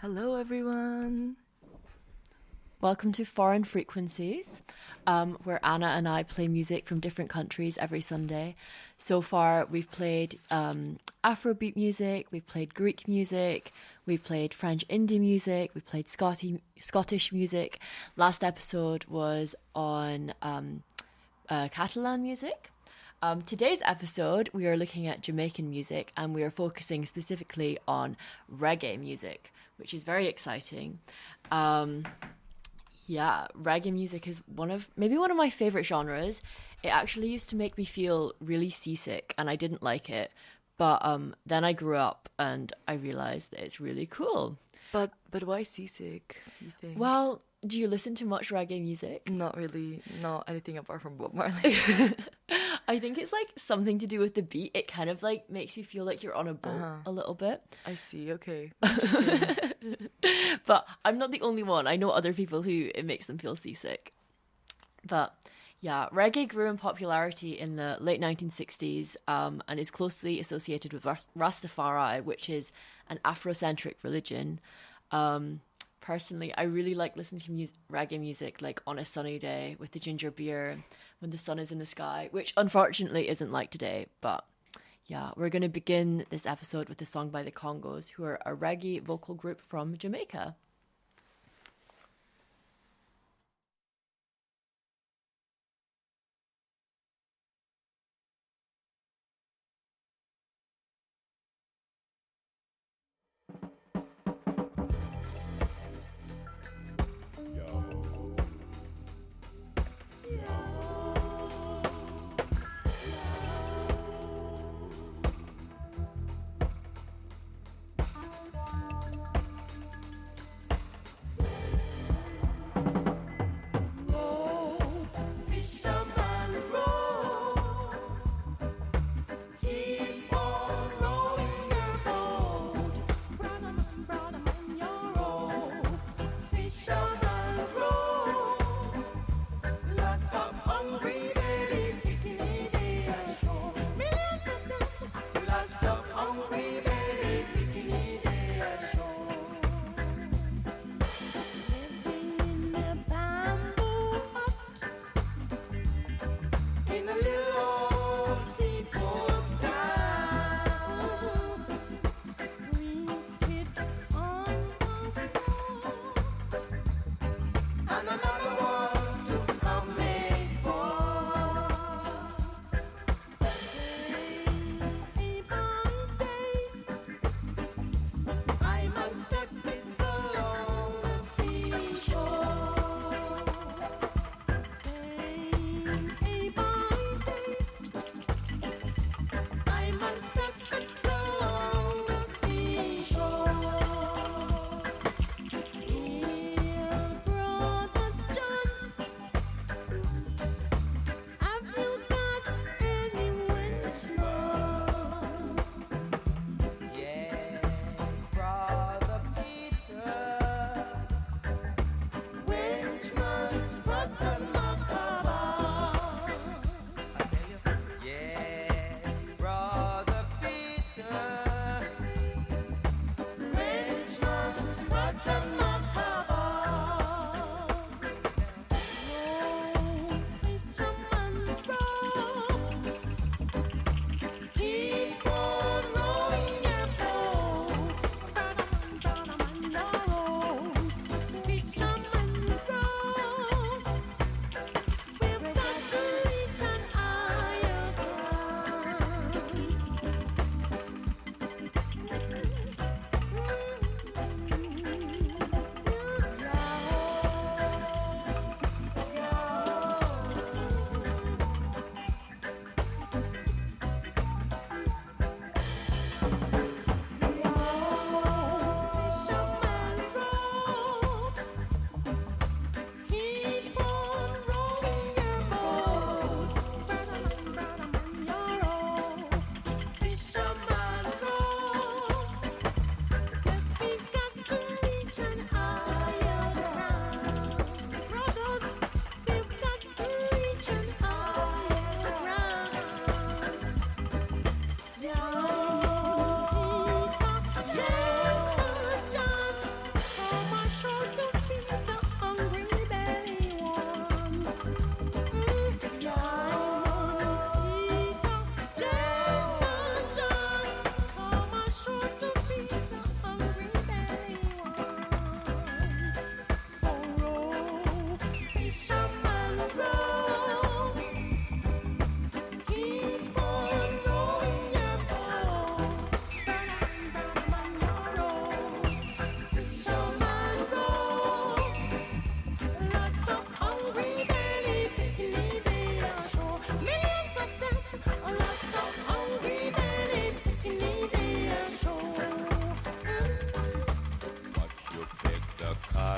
Hello, everyone. Welcome to Foreign Frequencies, where Anna and I play music from different countries every Sunday. So far, we've played Afrobeat music, we've played Greek music, we've played French indie music, we've played Scottish music. Last episode was on Catalan music. Today's episode, we are looking at Jamaican music and we are focusing specifically on reggae music, which is very exciting. Yeah, reggae music is maybe one of my favorite genres. It actually used to make me feel really seasick and I didn't like it. But then I grew up and I realized that it's really cool. But why seasick, you think? Well, do you listen to much reggae music? Not really. Not anything apart from Bob Marley. I think it's like something to do with the beat. It kind of like makes you feel like you're on a boat a little bit. I see. Okay. Interesting. But I'm not the only one. I know other people who it makes them feel seasick. But yeah, reggae grew in popularity in the late 1960s and is closely associated with Rastafari, which is an Afrocentric religion. Personally, I really like listening to reggae music like on a sunny day with the ginger beer when the sun is in the sky, which unfortunately isn't like today. But yeah, we're going to begin this episode with a song by the Congos, who are a reggae vocal group from Jamaica.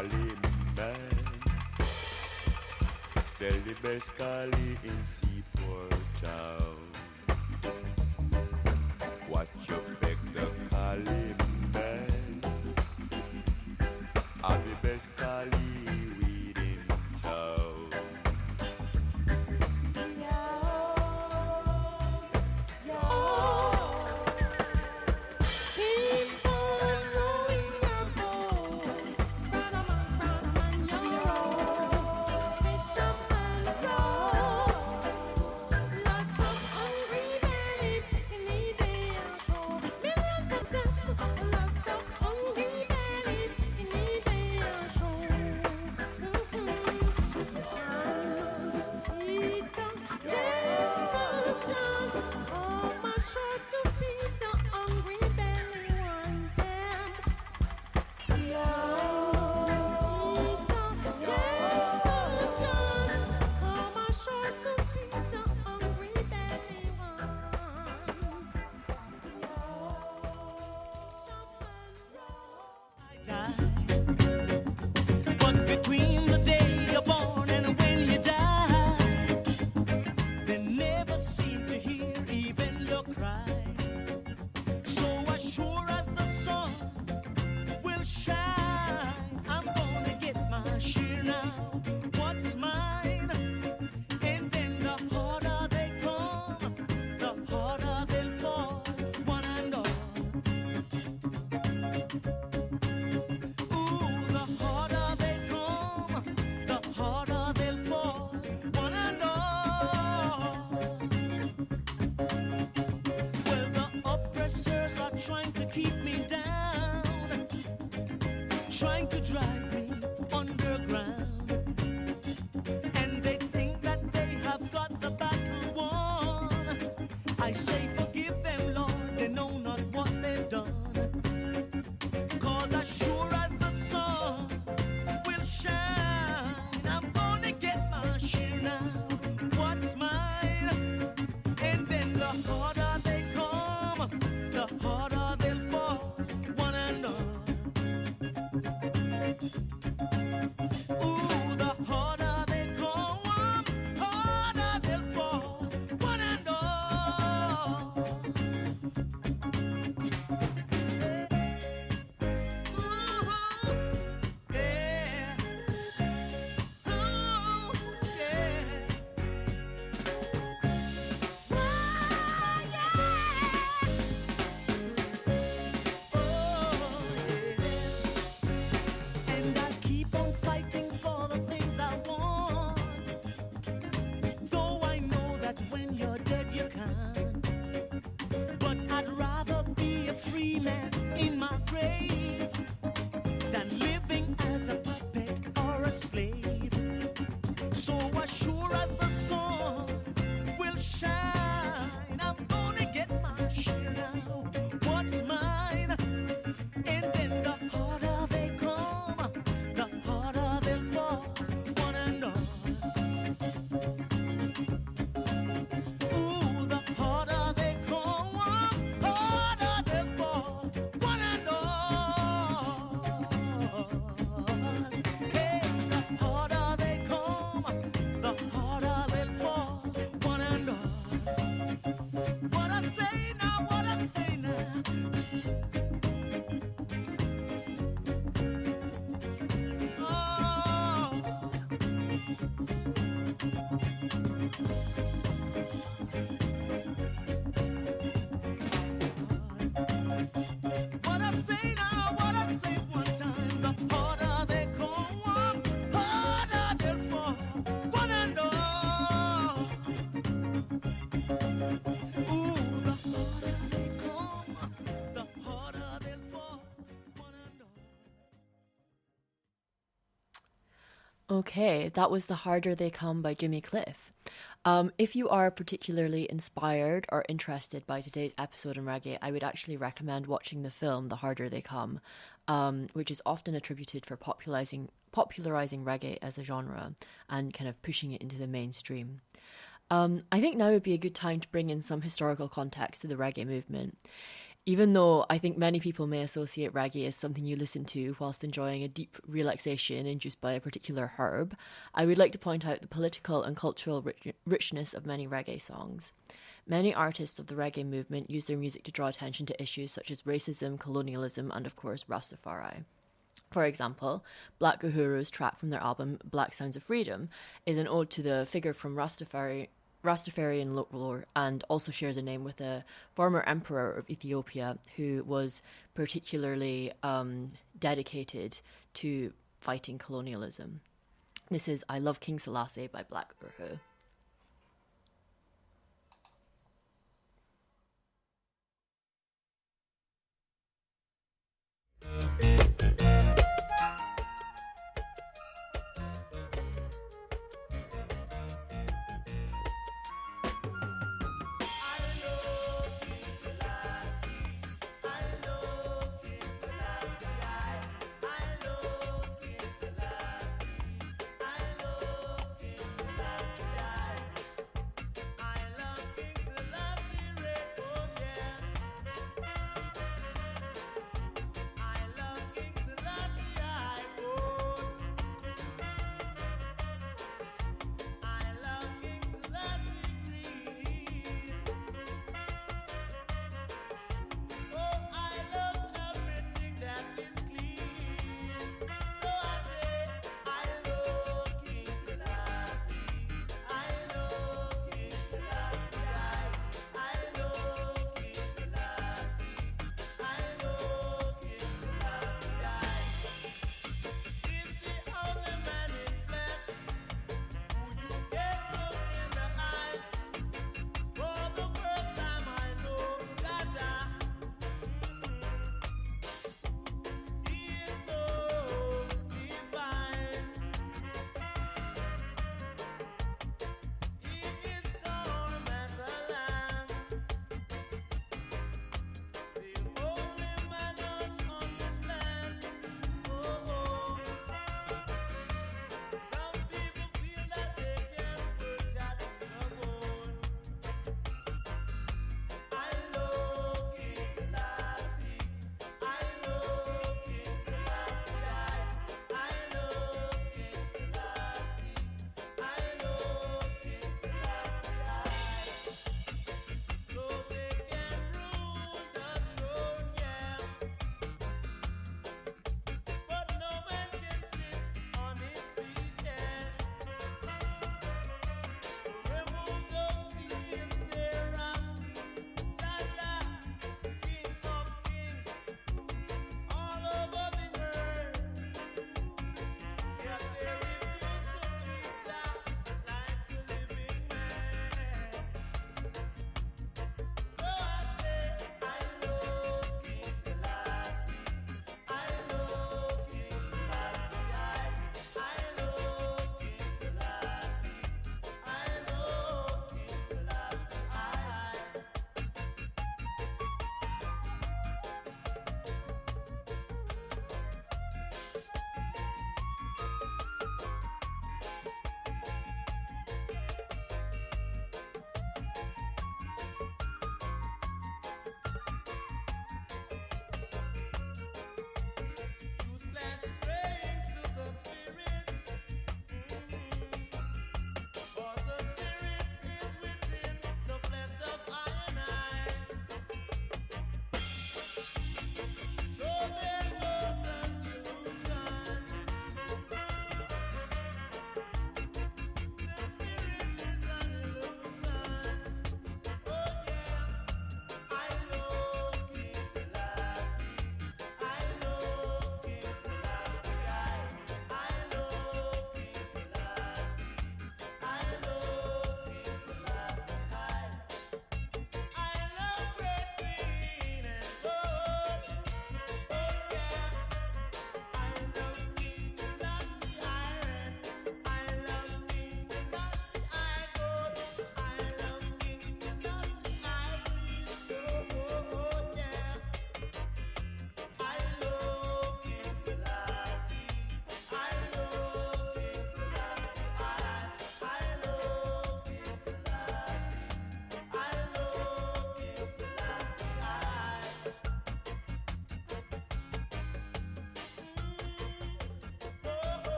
Kalimban. Sell the best Kali in Seaport Town. Watch your back, the Kalimban. Are the best Kali weed in town. But between the day you're born and when you die, they never seem to hear even your cry. So as sure as the sun will shine, I'm gonna get my share now. What's mine? And then the harder they come, the harder they'll fall, one and all. Ooh, the harder they come, the harder they'll fall, one and all. Well, the oppressors are trying to keep me down, trying to drive me underground. And they think that they have got the battle won. I say forgive them, Lord, they know not what they've done. 'Cause as sure as the sun will shine, I'm gonna get my share now. What's mine? And then the harder they come, the harder they'll fall, one and all. Ooh, the harder they come, harder they'll fall, one and all. Ooh, yeah. Ooh, yeah. And I'll keep on fighting for the things I want. Though I know that when you're dead you can't. But I'd rather be a free man in my grave than living as a puppet or a slave. So as sure as the sun will shine, I'm gonna get my share now. What's mine? And then the harder they come, the harder they'll fall, one and all. Ooh, the harder they come, harder they'll fall, one and all. Hey, the harder they come, the harder they'll fall, one and all. What I say now, what I say now. Oh. What I say now, what I say one time, the harder they come, harder they'll fall, one and all. Ooh, the harder they come, the harder they'll fall, one and all. Okay, that was The Harder They Come by Jimmy Cliff. If you are particularly inspired or interested by today's episode on reggae, I would actually recommend watching the film The Harder They Come, which is often attributed for popularizing reggae as a genre and kind of pushing it into the mainstream. I think now would be a good time to bring in some historical context to the reggae movement. Even though I think many people may associate reggae as something you listen to whilst enjoying a deep relaxation induced by a particular herb, I would like to point out the political and cultural richness of many reggae songs. Many artists of the reggae movement use their music to draw attention to issues such as racism, colonialism, and of course Rastafari. For example, Black Uhuru's track from their album Black Sounds of Freedom is an ode to the figure from Rastafarian lore, and also shares a name with a former emperor of Ethiopia who was particularly dedicated to fighting colonialism. This is I Love King Selassie by Black Uhuru.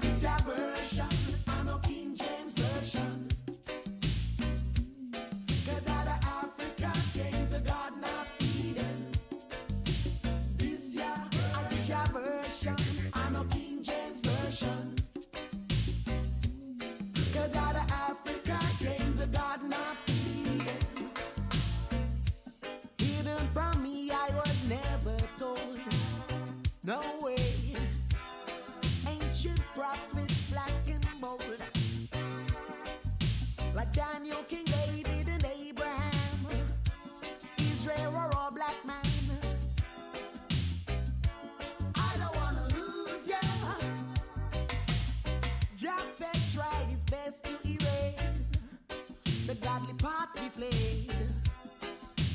This a version, I know King James version. 'Cause out of Africa came the Garden of Eden. This a version, I know King James version. 'Cause out of Africa came the Garden of Eden. Hidden from me, I was never told. No way. Ancient prophets, black and bold, like Daniel, King David, and Abraham. Israel were all black men. I don't wanna lose ya. Japheth tried his best to erase the godly parts he played.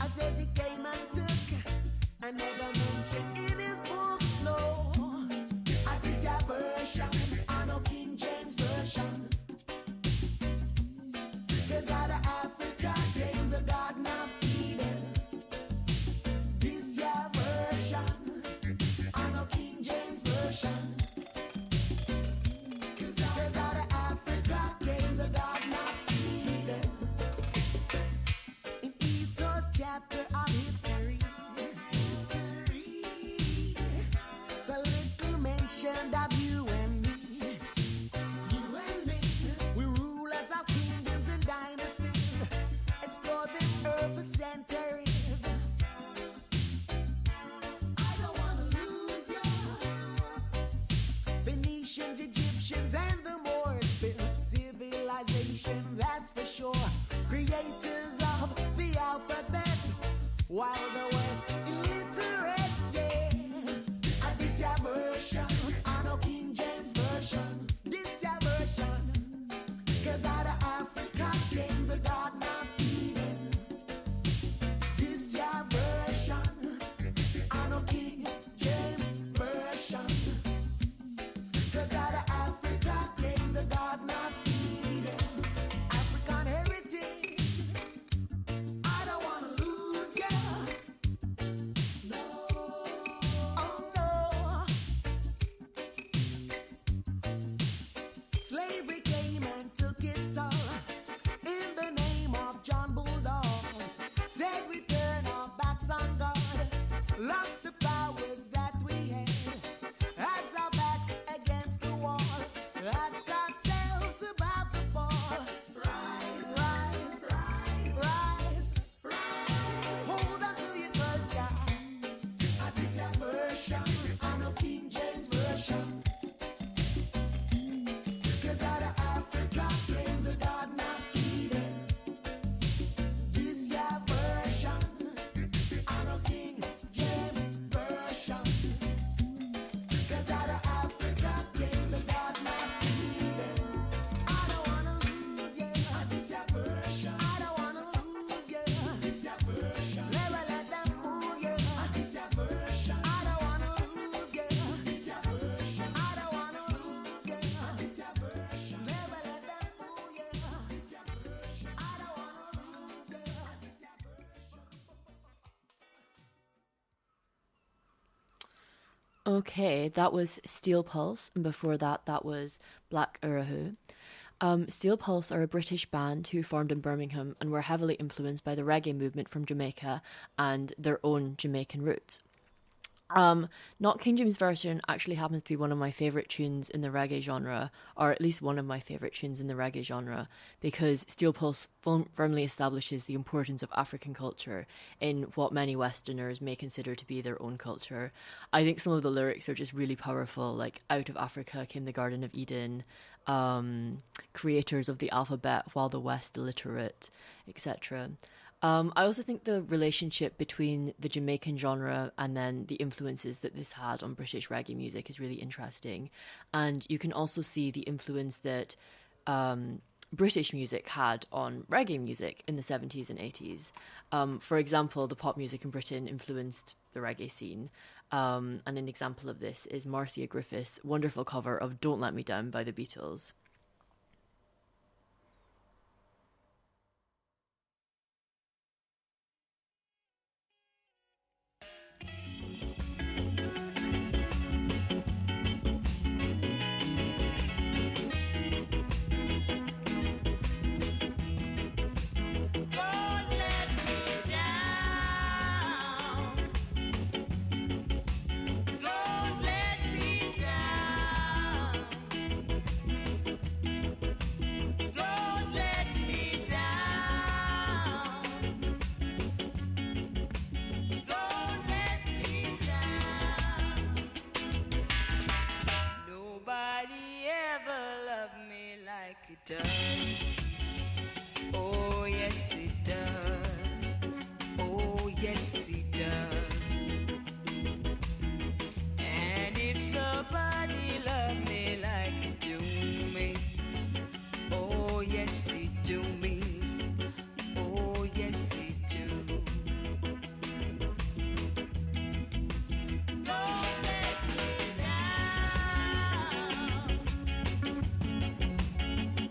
I says he came and took, I never mentioned in his book slow. This a version, I know King James version. 'Cause out of Africa came the Garden of Eden. This a version, I know King James version. 'Cause out of Africa came the Garden of Eden. In Esau's chapter of history, so little mentioned of you and me. You and me. We rulers of kingdoms and dynasties. Explore this earth for centuries. I don't wanna lose ya. Phoenicians, Egyptians, and the Moors built civilization, that's for sure. Creators of the alphabet, while the West illiterate, yeah. This a version, I know King James version. This a version, 'cause out of Africa came the Garden of Eden. This a version, I know King James version. 'Cause out of Africa came the Garden of Eden. African heritage, I don't wanna lose ya. No. Oh no. Slavery came and took its toll. In the name of John Bulldog, said we turn our backs on God. Lost the powers that we had. As our backs against the wall, ask ourselves about the fall. Rise, rise, rise, rise, rise. Hold on to your culture. This a version, I know King James version. 'Cause out of Africa came the Garden of Eden. This a version, I know King James version. 'Cause out of Africa came the Garden of Eden. I don't wanna lose ya. This a version, I don't wanna lose ya. This a version, never let them fool ya. This a version, I don't wanna lose ya. This a version, I don't wanna lose ya. This a version, never let them fool ya. This a version, I don't wanna lose ya. This a version. Okay, that was Steel Pulse, and before that, that was Black Urahu. Steel Pulse are a British band who formed in Birmingham and were heavily influenced by the reggae movement from Jamaica and their own Jamaican roots. Not King James Version actually happens to be one of my favourite tunes in the reggae genre, or at least one of my favourite tunes in the reggae genre, because Steel Pulse firmly establishes the importance of African culture in what many Westerners may consider to be their own culture. I think some of the lyrics are just really powerful, like out of Africa came the Garden of Eden, creators of the alphabet while the West illiterate, etc. I also think the relationship between the Jamaican genre and then the influences that this had on British reggae music is really interesting. And you can also see the influence that British music had on reggae music in the 70s and 80s. For example, the pop music in Britain influenced the reggae scene. And an example of this is Marcia Griffiths' wonderful cover of Don't Let Me Down by the Beatles. Does. Oh, yes, it does. Oh, yes, it does. And if somebody loved me like you do me, oh, yes, it do me. Oh, yes, it do. Don't let me down.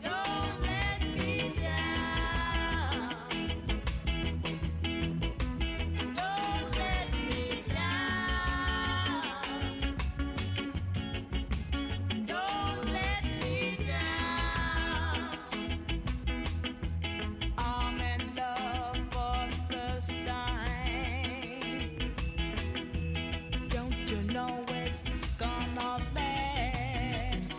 Don't let me down. Don't let me down. Don't let me down. I'm in love for the first time. Don't you know it's gonna last?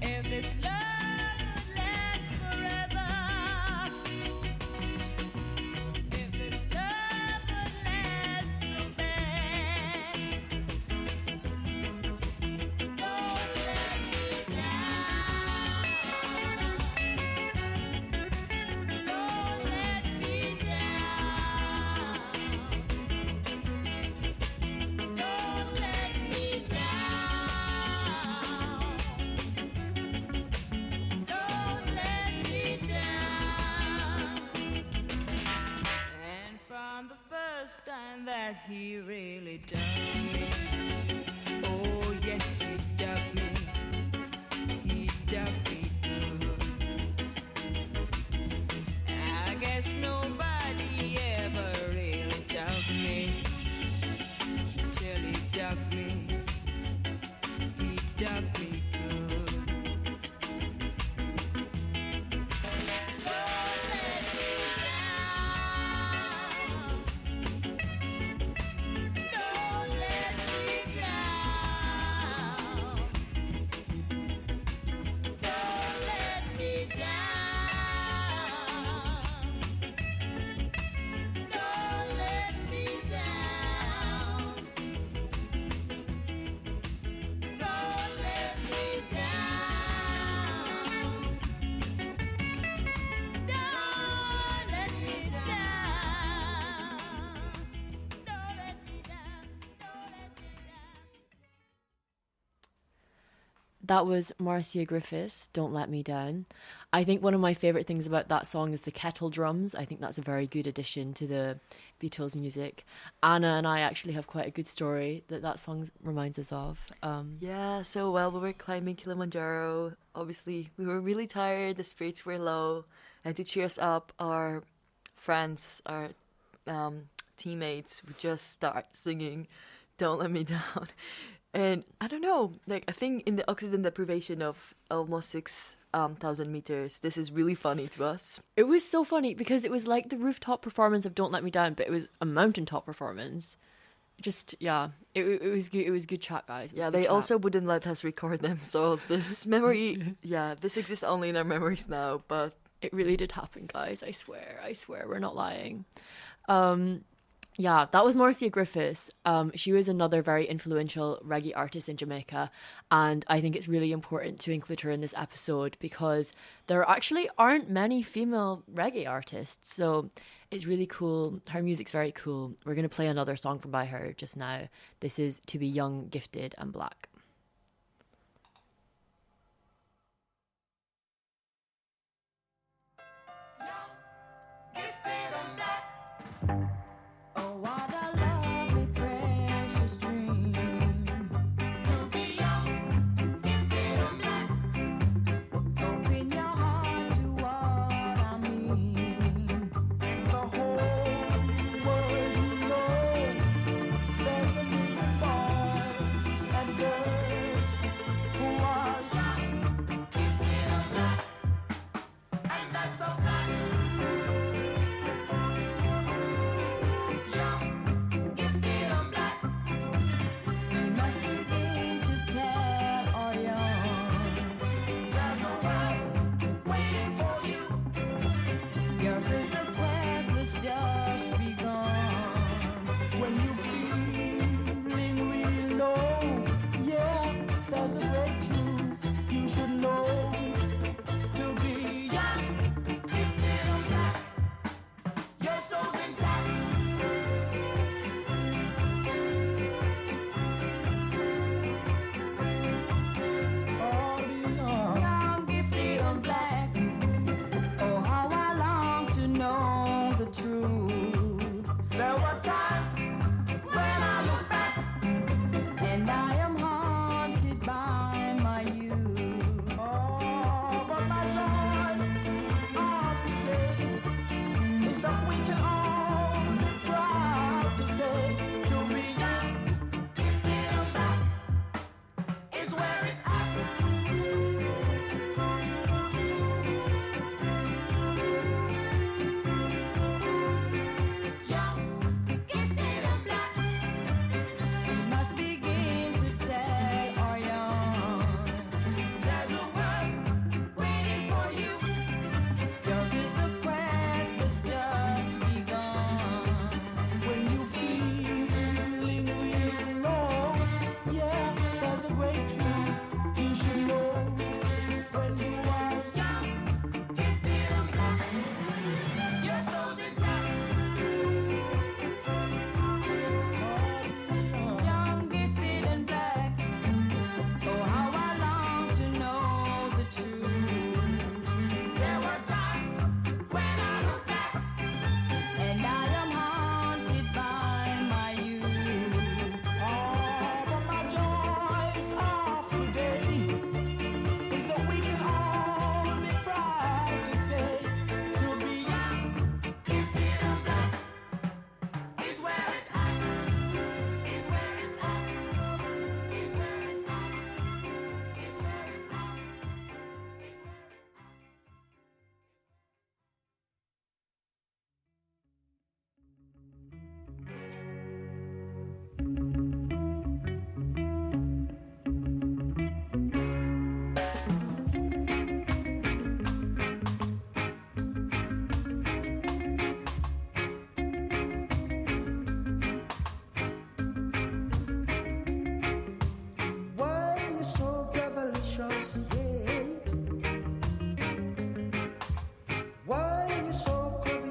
If this love lasts forever, if this love would last so bad, don't let me down. Don't let me down. Don't let me down. Don't let me down. And from the first time that he really dug me, oh yes, he dug me. He dug me good. I guess nobody ever really dug me till he dug me. He dug me good. Don't let me down. Don't let me down. Don't let me down. Don't let me down. Don't let me down. Don't let me down. Don't let me down. Don't let me down. That was Marcia Griffiths, Don't Let Me Down. I think one of my favourite things about that song is the kettle drums. I think that's a very good addition to the Beatles music. Anna and I actually have quite a good story that song reminds us of. Yeah, so while we were climbing Kilimanjaro, obviously we were really tired, the spirits were low, and to cheer us up, our friends, our teammates would just start singing Don't Let Me Down. And I don't know, like I think in the oxygen deprivation of almost 6,000 meters, this is really funny to us. It was so funny because it was like the rooftop performance of Don't Let Me Down, but it was a mountaintop performance. Just, yeah, it was good. It was good chat, guys. It was Yeah, good they chat. also wouldn't let us record them, so this memory, yeah, this exists only in our memories now, but It really did happen, guys. I swear, we're not lying. Yeah, that was Marcia Griffiths. She was another very influential reggae artist in Jamaica, and I think it's really important to include her in this episode because there actually aren't many female reggae artists, so it's really cool. Her music's very cool. We're going to play another song from by her just now. This is To Be Young, Gifted and Black. Oh, what a lovely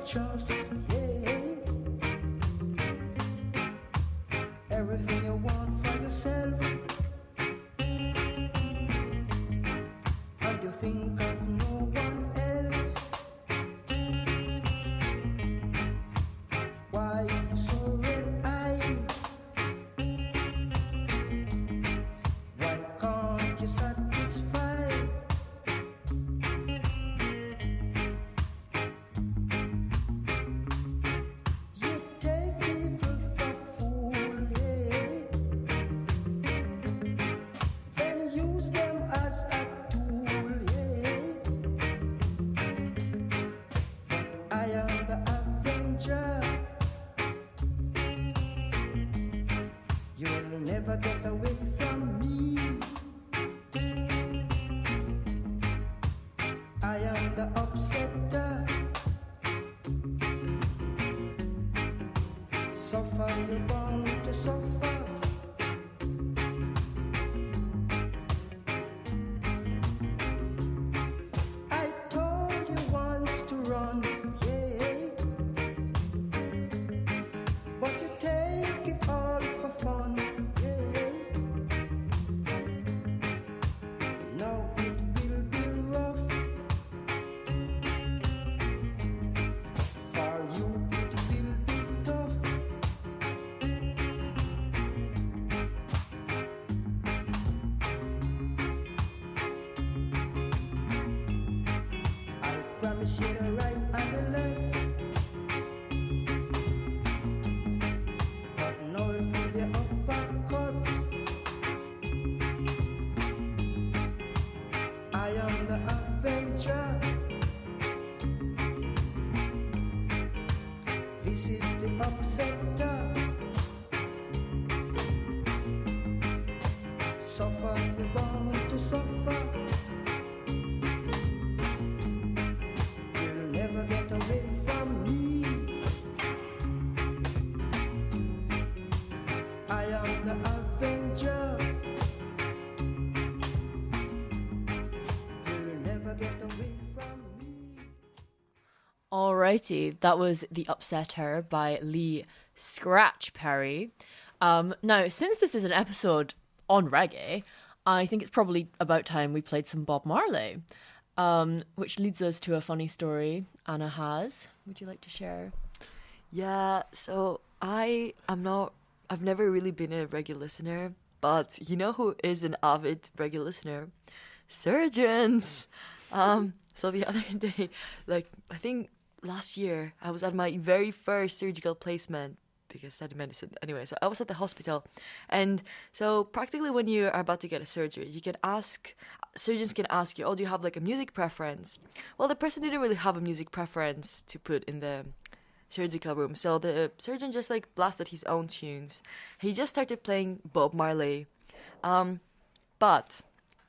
just, yeah. Everything you want for yourself, and you think of no one else. Why you so red-eyed? Why can't you satisfy? You take people for fool, yeah. Then use them as a tool, yeah. But I am the avenger. You'll never get away from me. I am the upsetter. Suffer, you're born to suffer. I told you once to run, yeah. But you take it all for fun, yeah. Now it will be rough. For you it will be tough. I promise you the right and the left. But now it will be uppercut. I am the avenger. This is the upsetter. Suffer, you're bound to suffer. You'll never get away from me. I am the avenger. You'll never get away from me. Alrighty, that was The Upsetter by Lee Scratch Perry. Now, since this is an episode on reggae, I think it's probably about time we played some Bob Marley, which leads us to a funny story Anna has. Would you like to share? Yeah, so I've never really been a reggae listener, but you know who is an avid reggae listener? Surgeons. So the other day, like I think last year, I was at my very first surgical placement because I studied medicine. Anyway, so I was at the hospital, and so practically when you are about to get a surgery, surgeons can ask you, oh, do you have like a music preference? Well, the person didn't really have a music preference to put in the surgical room, so the surgeon just like blasted his own tunes. He just started playing Bob Marley, but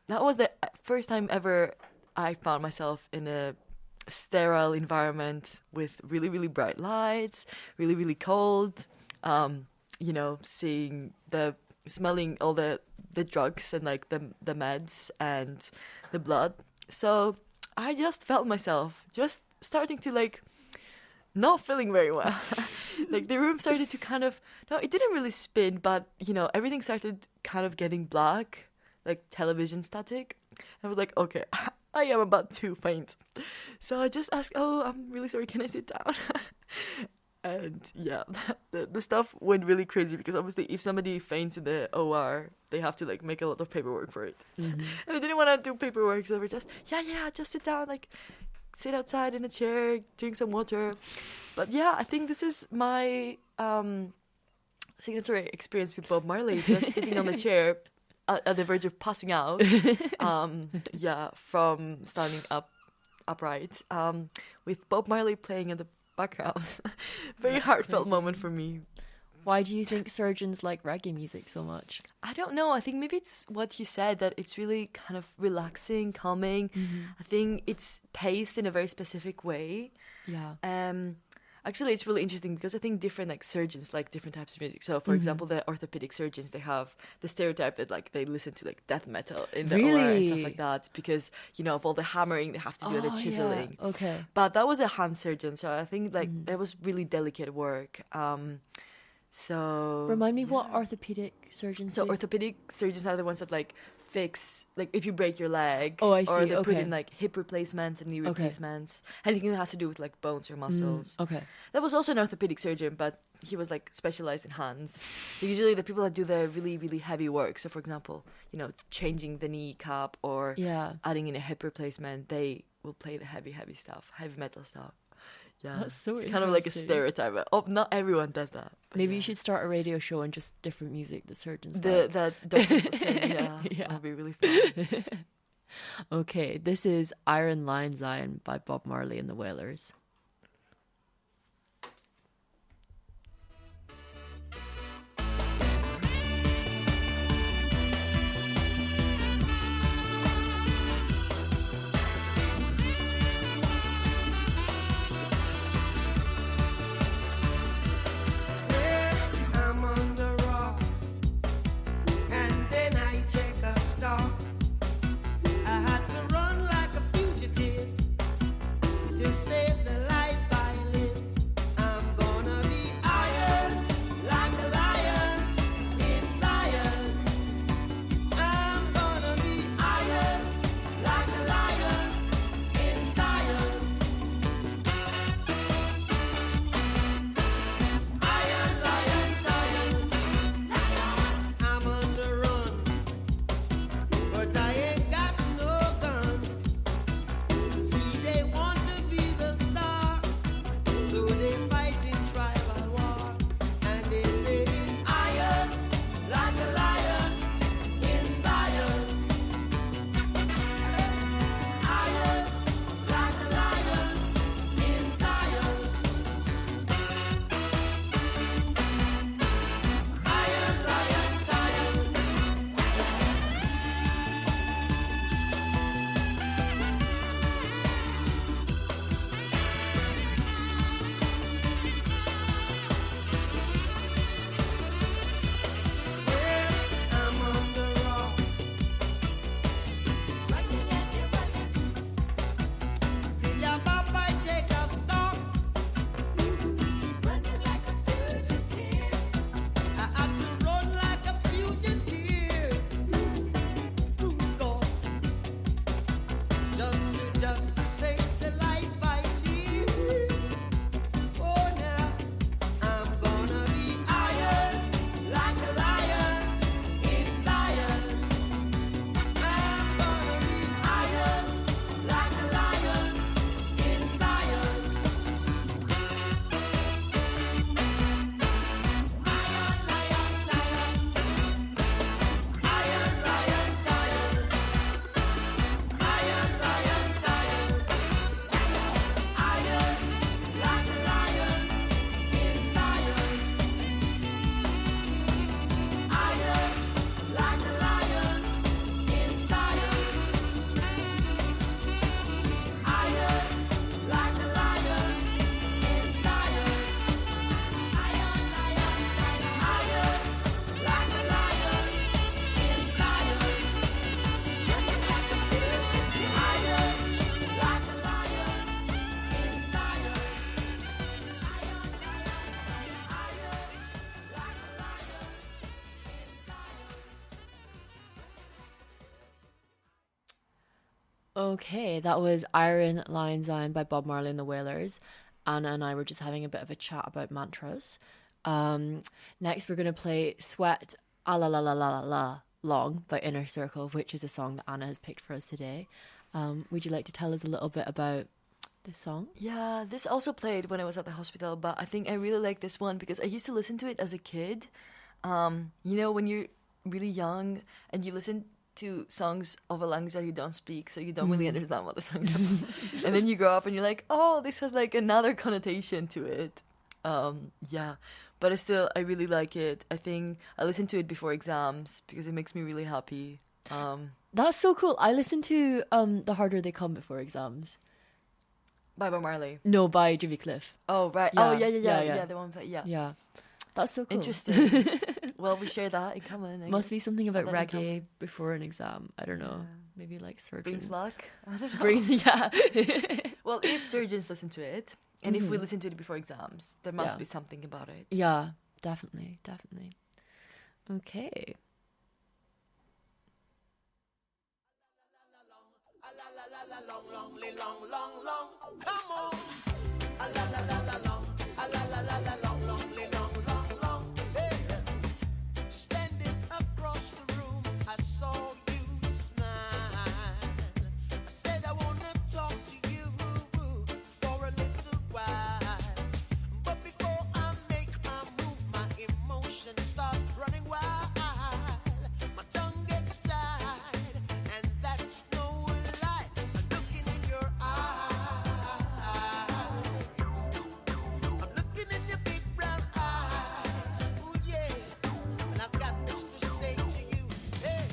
that was the first time ever I found myself in a sterile environment with really, really bright lights, really, really cold, smelling all the drugs and like the meds and the blood. So I just felt myself just starting to like not feeling very well. Like the room started to it didn't really spin, but everything started kind of getting black, like television static. I was like, okay, I am about to faint. So I just asked, oh, I'm really sorry, can I sit down? And yeah, the stuff went really crazy because obviously if somebody faints in the OR, they have to like make a lot of paperwork for it. Mm-hmm. And I didn't want to do paperwork, so they were just, just sit down, like sit outside in a chair, drink some water. But yeah, I think this is my signature experience with Bob Marley, just sitting on the chair at the verge of passing out, from standing upright, with Bob Marley playing in the background. Very That's heartfelt amazing. Moment for me. Why do you think surgeons like reggae music so much? I don't know. I think maybe it's what you said, that it's really kind of relaxing, calming. Mm-hmm. I think it's paced in a very specific way. Yeah. Actually, it's really interesting because I think different like surgeons like different types of music. So, for example, the orthopedic surgeons, they have the stereotype that like they listen to like death metal in the OR and stuff Really? like that because of all the hammering they have to do and the Oh, chiseling. yeah. Okay. But that was a hand surgeon, so I think like it was really delicate work. So Remind me what orthopedic surgeons so do. orthopedic surgeons are the ones that like fix like if you break your leg. Oh, I Or see, they put okay. in like hip replacements and knee Okay. replacements. Anything that has to do with like bones or muscles. Okay. That was also an orthopedic surgeon, but he was like specialized in hands. So usually the people that do the really, really heavy work, so for example, changing the kneecap or Yeah. adding in a hip replacement, they will play the heavy, heavy stuff, heavy metal stuff. Yeah, That's so it's kind of like a interesting. stereotype. But, not everyone does that. But Maybe yeah. you should start a radio show and just different music that surgeons The like. that doctors will sing, yeah, Yeah. that'll be really fun. Okay, this is Iron Lion Zion by Bob Marley and the Wailers. I'm on the rock, and then I take a stop. I had to run like a fugitive to save the life I live. I'm gonna be iron like a lion in Zion. I'm gonna be iron like a lion in Zion. Iron lion Zion. I'm on the run, but I ain't got no gun. See, they want to be the star, so they fight in tribal war, and they say iron like a lion in Zion. Iron like a lion in Zion. Iron lion Zion. I'm on the rock, till your papa take a stop. Running like a fugitive, I had to run like a fugitive. Ooh, God, just to save the life I live. Oh, now I'm gonna be iron like a lion in Zion. I'm gonna be iron like a lion in Zion. Iron lion Zion. Iron lion Zion. Iron lion Zion. Iron like a lion in Zion. Iron like a lion in Zion. Iron like a lion in Zion. Iron lion Zion. Iron like a lion in Zion. Running like a fugitive. Iron like a lion in Zion. Iron like a lion in Zion. Okay, that was Iron Lion Zion by Bob Marley and the Wailers. Anna and I were just having a bit of a chat about mantras. Next, we're going to play Sweat A La La La La La La Long by Inner Circle, which is a song that Anna has picked for us today. Would you like to tell us a little bit about this song? Yeah, this also played when I was at the hospital, but I think I really like this one because I used to listen to it as a kid. When you're really young and you listen to songs of a language that you don't speak, so you don't really understand what the song's about. And then you grow up and you're like, oh, this has like another connotation to it. Yeah, but I really like it. I think I listen to it before exams because it makes me really happy. That's so cool. I listen to The Harder They Come before exams. By Bob Marley. No, by Jimmy Cliff. Oh, right. Yeah, Oh, yeah. yeah. The one that, yeah. Yeah, that's so cool. Interesting. Well, we share that in common. I Must be guess. something about That is dope. reggae before an exam. I don't know. Yeah. Maybe like surgeons. Brings luck. I don't know. Yeah. Well, if surgeons listen to it, and if we listen to it before exams, there must be something about it. Yeah, definitely. Okay. Come on. A la la la la long, a la la la la long, long. Hey. Standing across the room, I saw you smile. I said I wanna talk to you for a little while. But before I make my move, my emotion starts running wild. My tongue gets tied, and that's no lie. I'm looking in your eyes. I'm looking in your big brown eyes. Ooh, yeah. And I've got this to say to you. Hey,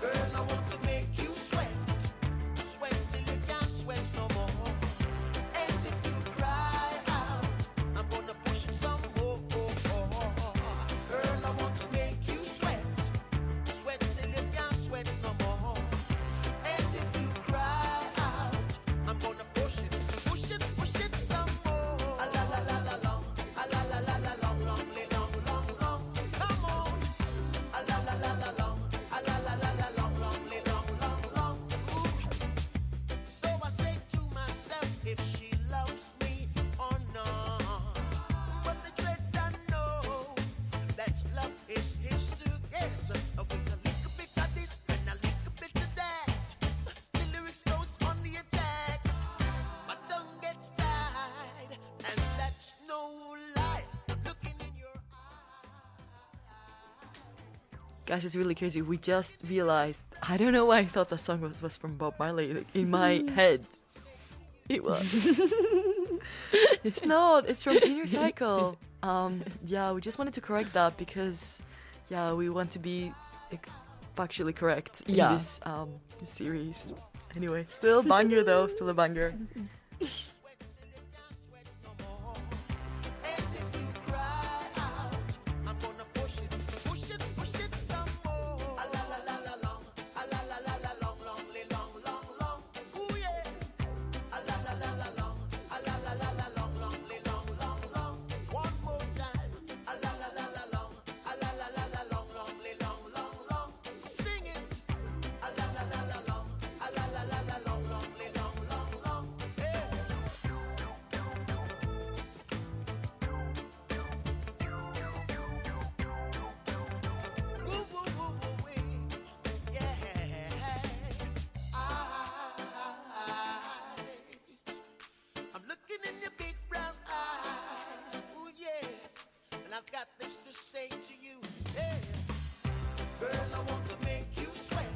girl, I want to make you sweat. Sweat till you can't sweat no more. And if you cry out, I'm gonna push it some more. Girl, I want to make you sweat. Sweat till you can't sweat no more. And if you cry out, I'm gonna push it some more. A la la la la long, a la la la la long, long. Come on. A la la la la long, a la la la la long, long. Ooh. So I say to myself, if she loves me or not. But the dread I know that love is his to get. With a little bit of this and a little bit of that, the lyrics goes on the attack. My tongue gets tied, and that's no lie. I'm looking in your Guys, it's really crazy. We just realized. I don't know why I thought that song was from Bob Marley. Like, in my head, it was. It's not. It's from Inner Cycle. Yeah, we just wanted to correct that because, yeah, we want to be like, factually correct in Yeah. this series. Anyway, still banger though. Still a banger. And if you cry out, I'm gonna push it some more. A la la la la long, a la la la la long, long. Ooh yeah. A la la la la long, a la la la la long, long. One more time. A la la la la long, a la la la la long, long. Sing it. A la la la la long, a la la la la long, long. Hey. Woo, woo, woo, woo, wee. Yeah. I'm looking in your big brown eyes. Ooh, yeah. And I've got this to say to you. Hey. Girl, I want to make you sweat.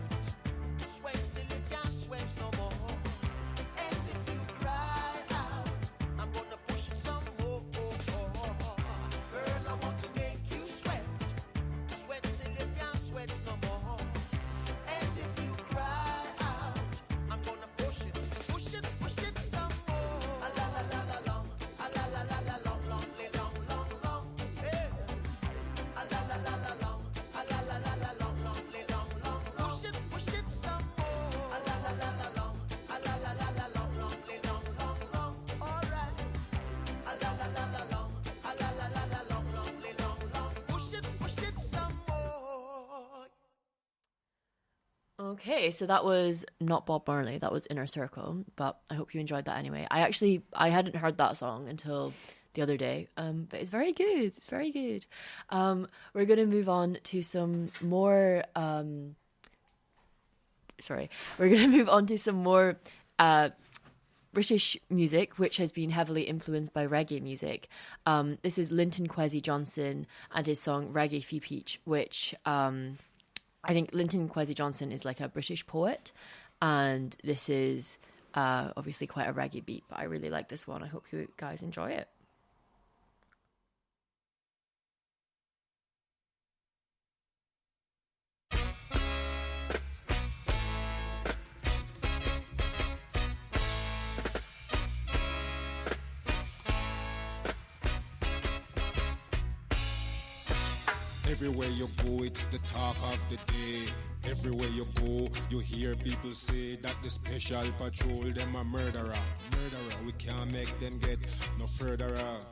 Sweat till you can't sweat no more. And if you cry out, I'm gonna push it some more. Girl, I want to make you sweat. Sweat till you can't sweat no more. And if you cry out, I'm gonna push it some more. A la la la la long, a la la la la long, long. Hey. A la la la la long, a la la la la long, long. Push it some more. A la la la la long, a la la la la long, long. All right. A la la la la long, a la la la la long, long. Push it some more. Okay, so that was not Bob Marley, that was Inner Circle, but I hope you enjoyed that anyway. I hadn't heard that song until the other day, but it's very good. We're going to move on to some more, British music, which has been heavily influenced by reggae music. This is Linton Kwesi Johnson and his song Reggae Fee Peach, which I think Linton Kwesi Johnson is like a British poet, and this is obviously quite a reggae beat, but I really like this one. I hope you guys enjoy it. Everywhere you go, it's the talk of the day. Everywhere you go, you hear people say that the special patrol, them a murderer. Murderer, we can't make them get no furtherer.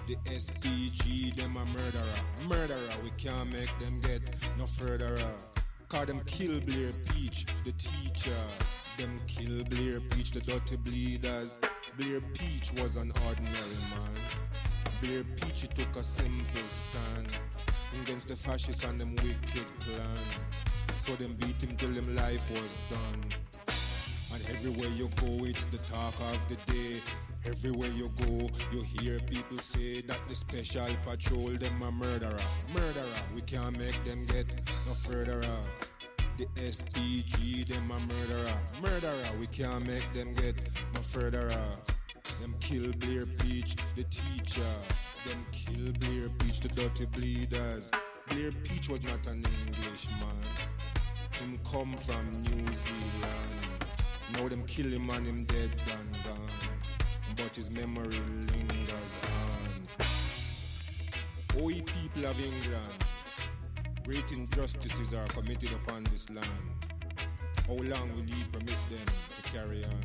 The SPG, them a murderer. Murderer, we can't make them get no furtherer. Cause them kill Blair Peach, the teacher. Them kill Blair Peach, the dirty bleeders. Blair Peach was an ordinary man. Blair Peach, he took a simple stand against the fascists and them wicked plan. So them beat him till him life was done. And everywhere you go, it's the talk of the day. Everywhere you go, you hear people say that the special patrol, them a murderer. Murderer, we can't make them get no furtherer. The SPG, them a murderer. Murderer, we can't make them get no furtherer. Them kill Blair Peach, the teacher. Them kill Blair Peach, the dirty bleeders. Blair Peach was not an Englishman. Him come from New Zealand. Now them kill him and him dead and gone. But his memory lingers on. Oi, people of England, great injustices are committed upon this land. How long will ye permit them to carry on?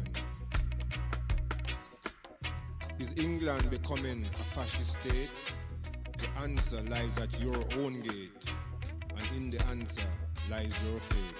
Is England becoming a fascist state? The answer lies at your own gate, and in the answer lies your fate.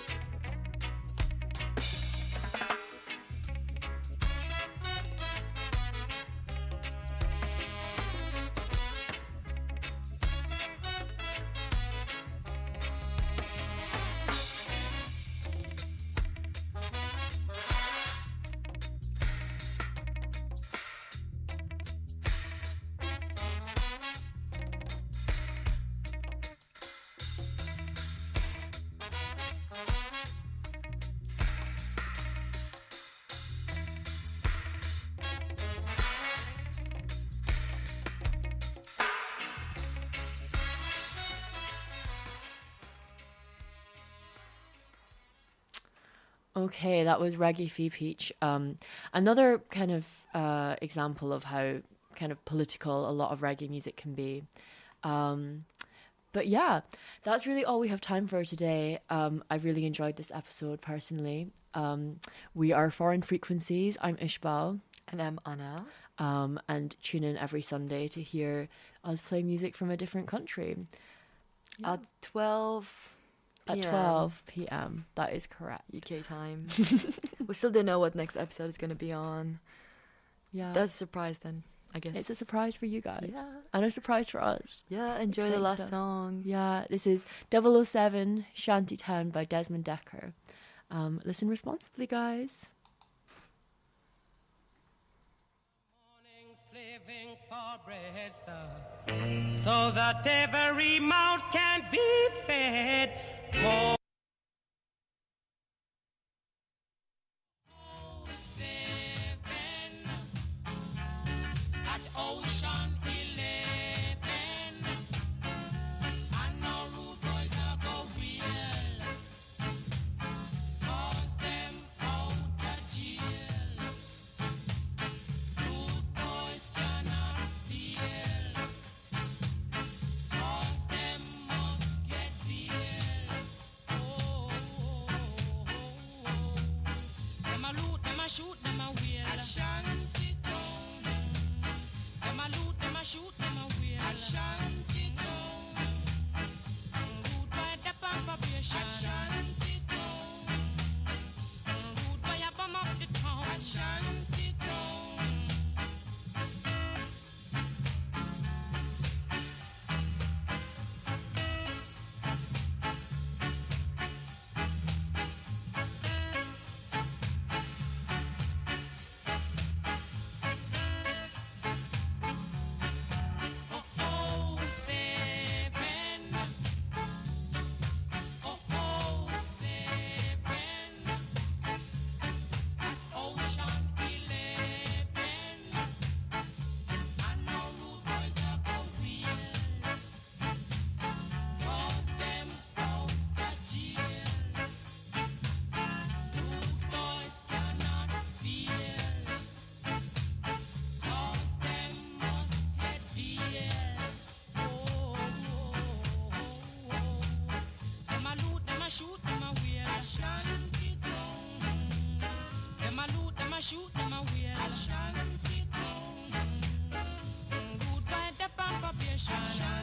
Okay, that was Reggae Fee Peach. Another kind of example of how kind of political a lot of reggae music can be. But yeah, that's really all we have time for today. I really enjoyed this episode personally. We are Foreign Frequencies. I'm Ishbal. And I'm Anna. And tune in every Sunday to hear us play music from a different country. At 12 At 12 p.m. That is correct. UK time. We still don't know what next episode is going to be on. Yeah. That's a surprise then, I guess. It's a surprise for you guys. Yeah. And a surprise for us. Yeah, enjoy the Exciting last stuff. song. Yeah, this is 007 Shantytown by Desmond Decker. Listen responsibly, guys. Living for bread, sir, so that every mouth can be fed. More at Ocean 11, and no rude boys are go real, 'cause them out of jail. Rude boys cannot steal, 'cause them must get bail. Oh, them a loot, them a shoot, them a wheel. Ashanti town. Them a loot, them a shoot, them a wheel. Ashanti town. Rude boy the on probation. Ashanti town. Rude boy a bum up the town. Ashanti town. Oh, nation.